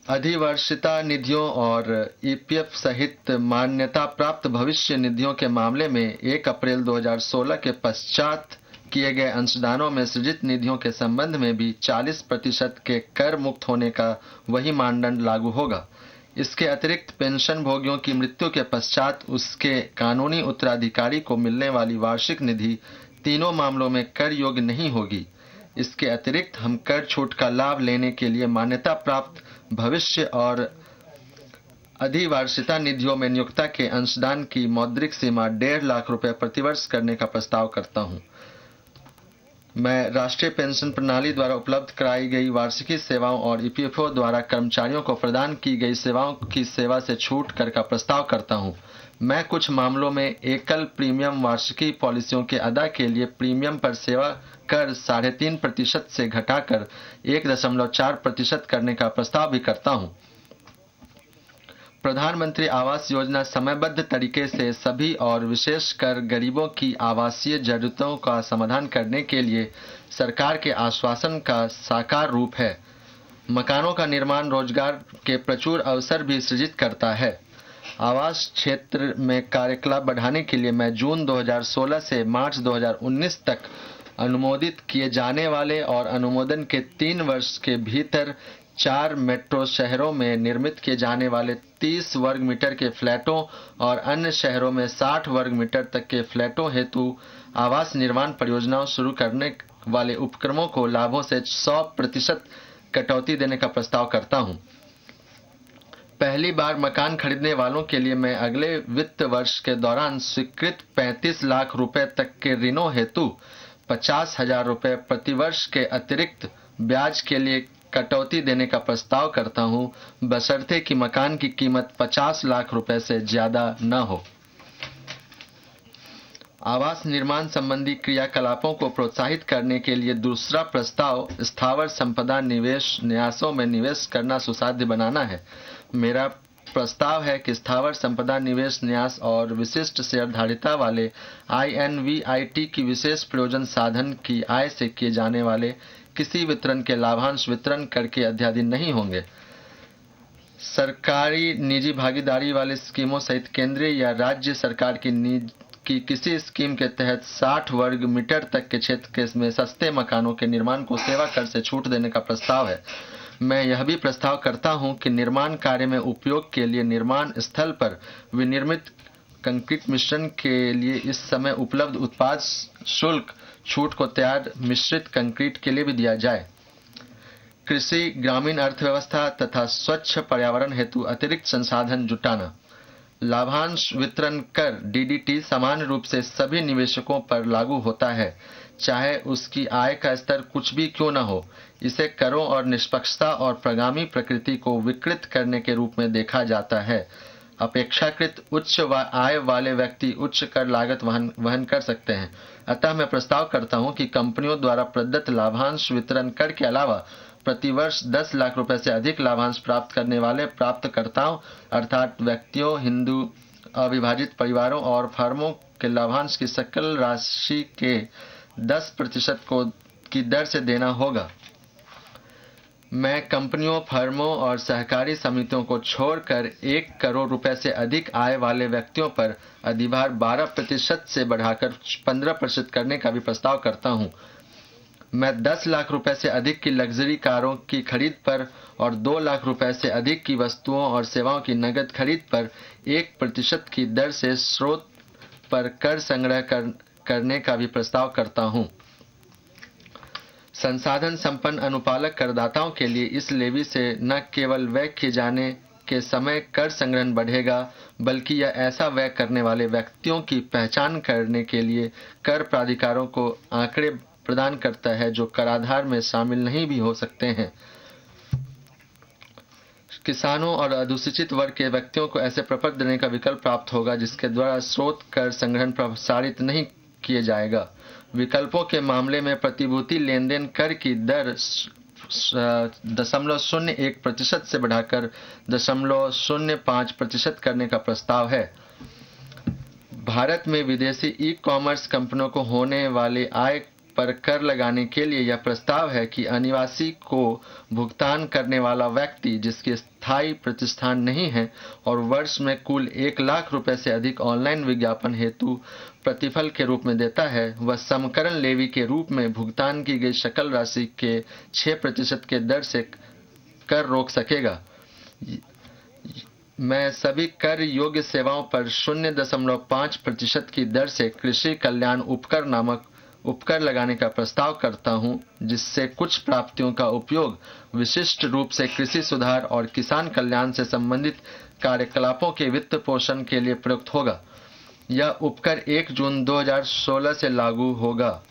अधिवर्षिता निधियों और ईपीएफ सहित मान्यता प्राप्त भविष्य निधियों के मामले में 1 अप्रैल 2016 के पश्चात किए गए अंशदानों में सृजित निधियों के संबंध में भी 40% के कर मुक्त होने का वही मानदंड लागू होगा। इसके अतिरिक्त पेंशन भोगियों की मृत्यु के पश्चात उसके कानूनी उत्तराधिकारी को मिलने वाली वार्षिक निधि तीनों मामलों में कर योग्य नहीं होगी। इसके अतिरिक्त हम कर छूट का लाभ लेने के लिए मान्यता प्राप्त भविष्य और अधिवार्षिता निधियों में नियोक्ता के अंशदान की मौद्रिक सीमा 1.5 लाख रुपए प्रतिवर्ष करने का प्रस्ताव करता हूं। मैं राष्ट्रीय पेंशन प्रणाली द्वारा उपलब्ध कराई गई वार्षिकी सेवाओं और ईपीएफओ द्वारा कर्मचारियों को प्रदान की गई सेवाओं की सेवा से छूट कर का प्रस्ताव करता हूं। मैं कुछ मामलों में एकल प्रीमियम वार्षिकी पॉलिसियों के अदा के लिए प्रीमियम पर सेवा कर 3.5% से घटाकर 1.4% करने का प्रस्ताव भी करता हूं। प्रधानमंत्री आवास योजना समयबद्ध तरीके से सभी और विशेषकर गरीबों की आवासीय जरूरतों का समाधान करने के लिए सरकार के आश्वासन का साकार रूप है। मकानों का निर्माण रोजगार के प्रचुर अवसर भी सृजित करता है। आवास क्षेत्र में कार्यकलाप बढ़ाने के लिए मैं जून 2016 से मार्च 2019 तक अनुमोदित किए जाने वाले और अनुमोदन के 3 वर्ष के भीतर 4 मेट्रो शहरों में निर्मित किए जाने वाले 30 वर्ग मीटर के फ्लैटों और अन्य शहरों में 60 वर्ग मीटर तक के फ्लैटों हेतु आवास निर्माण परियोजनाओं शुरू करने वाले उपक्रमों को लाभों से 100% कटौती देने का प्रस्ताव करता हूं। पहली बार मकान खरीदने वालों के लिए मैं अगले वित्त वर्ष के दौरान स्वीकृत 35 लाख रुपए तक के ऋणों हेतु 50,000 रुपए प्रतिवर्ष के अतिरिक्त ब्याज के लिए कटौती देने का प्रस्ताव करता हूं, बशर्ते कि मकान की कीमत 50 लाख रुपए से ज्यादा न हो। आवास निर्माण संबंधी क्रियाकलापों को प्रोत्साहित करने के लिए दूसरा प्रस्ताव स्थावर संपदा निवेश न्यासों में निवेश करना सुसाध्य बनाना है। मेरा प्रस्ताव है कि स्थावर संपदा निवेश न्यास और विशिष्ट शेयरधारिता वाले INVIT की विशेष प्रयोजन साधन की आय से किए जाने वाले किसी वितरण के लाभांश वितरण कर के अध्याधीन नहीं होंगे। सरकारी निजी भागीदारी वाली स्कीमों सहित केंद्रीय या राज्य सरकार की किसी स्कीम के तहत 60 वर्ग मीटर तक के क्षेत्र में सस्ते मकानों के निर्माण को सेवा कर से छूट देने का प्रस्ताव है। मैं यह भी प्रस्ताव करता हूं कि निर्माण कार्य में उपयोग के लिए निर्माण स्थल पर विनिर्मित कंक्रीट मिश्रण के लिए इस समय उपलब्ध उत्पाद शुल्क छूट को तैयार मिश्रित कंक्रीट के लिए भी दिया जाए। कृषि, ग्रामीण अर्थव्यवस्था तथा स्वच्छ पर्यावरण हेतु अतिरिक्त संसाधन जुटाना। लाभांश वितरण कर DDT सामान्य रूप से सभी निवेशकों पर लागू होता है, चाहे उसकी आय का स्तर कुछ भी क्यों न हो। इसे करों और निष्पक्षता और प्रगामी प्रकृति को विकृत करने के रूप में देखा जाता है। अपेक्षाकृत उच्च आय वाले व्यक्ति उच्च कर लागत वहन कर सकते हैं। अतः मैं प्रस्ताव करता हूं कि कंपनियों द्वारा प्रदत्त लाभांश वितरण कर के अलावा प्रतिवर्ष 10 लाख रुपए से अधिक लाभांश प्राप्त करने वाले प्राप्तकर्ताओं अर्थात व्यक्तियों, हिंदू अविभाजित परिवारों और फर्मों के लाभांश की सकल राशि के 10% की दर से देना होगा। मैं कंपनियों, फर्मों और सहकारी समितियों को छोड़कर 1 करोड़ रुपए से अधिक आय वाले व्यक्तियों पर अधिभार 12% से बढ़ाकर 15% करने का भी प्रस्ताव करता हूं। मैं 10 लाख रुपए से अधिक की लग्जरी कारों की खरीद पर और 2 लाख रुपए से अधिक की वस्तुओं और सेवाओं की नगद खरीद पर 1% की दर से स्रोत पर कर संग्रह करने का भी प्रस्ताव करता हूं। संसाधन संपन्न अनुपालक करदाताओं के लिए इस लेवी से न केवल व्यय किए जाने के समय कर संग्रहण बढ़ेगा, बल्कि यह ऐसा व्यय करने वाले व्यक्तियों की पहचान करने के लिए कर प्राधिकारों को आंकड़े प्रदान करता है जो कराधान में शामिल नहीं भी हो सकते हैं। किसानों और अनुसूचित वर्ग के व्यक्तियों को ऐसे प्रपत्र देने का विकल्प प्राप्त होगा जिसके द्वारा स्रोत कर संग्रहण प्रसारित नहीं किए जाएगा। विकल्पों के मामले में प्रतिभूति लेनदेन कर की दर 0.01% से बढ़ाकर 0.05% करने का प्रस्ताव है। भारत में विदेशी ई-कॉमर्स कंपनियों को होने वाले आय पर कर लगाने के लिए यह प्रस्ताव है कि अनिवासी को भुगतान करने वाला व्यक्ति जिसके स्थायी प्रतिष्ठान नहीं है और वर्ष में कुल 1,00,000 रुपए से अधिक ऑनलाइन विज्ञापन हेतु प्रतिफल के रूप में देता है, वह समकरण लेवी के रूप में भुगतान की गई सकल राशि के 6% के दर से कर रोक सकेगा। मैं सभी कर योग्य सेवाओं पर 0.5% की दर से कृषि कल्याण उपकर नामक उपकर लगाने का प्रस्ताव करता हूं, जिससे कुछ प्राप्तियों का उपयोग विशिष्ट रूप से कृषि सुधार और किसान कल्याण से संबंधित कार्यकलापों के वित्त पोषण के लिए प्रयुक्त होगा। यह उपकर 1 जून 2016 से लागू होगा।